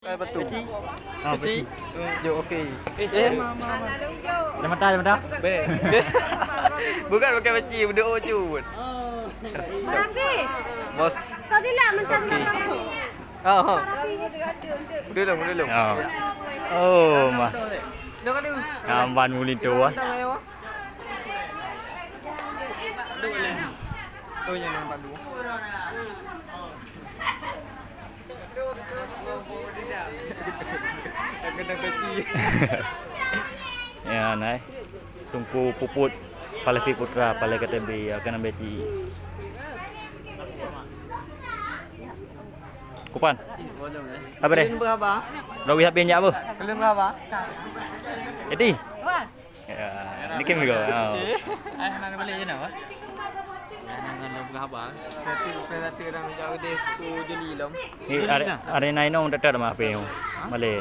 Betul. Kecil. Yo okey. Dah mata. Be. Bukan peci, berdoa cut. Rafi, Bos. kau tidak mentang Okey. Rafi. Ha. Dulu. Oh, mah. Dah kali. Kamban muli tu ah. Oh, yang nampak dulu. Kena kecil. Ya, nai. Tungku puput Falafi Putra Palai KTB akan beci. Kupan. Apa deh? Kalian berapa? Rawi habis nyak apa? Kalian berapa? Jadi. Ya, ni kem juga. Nak balik je nak? Nak berapa? Satu orang jauh deh tu jeli lam. Ni are naik nong dekat mah pe. Malay.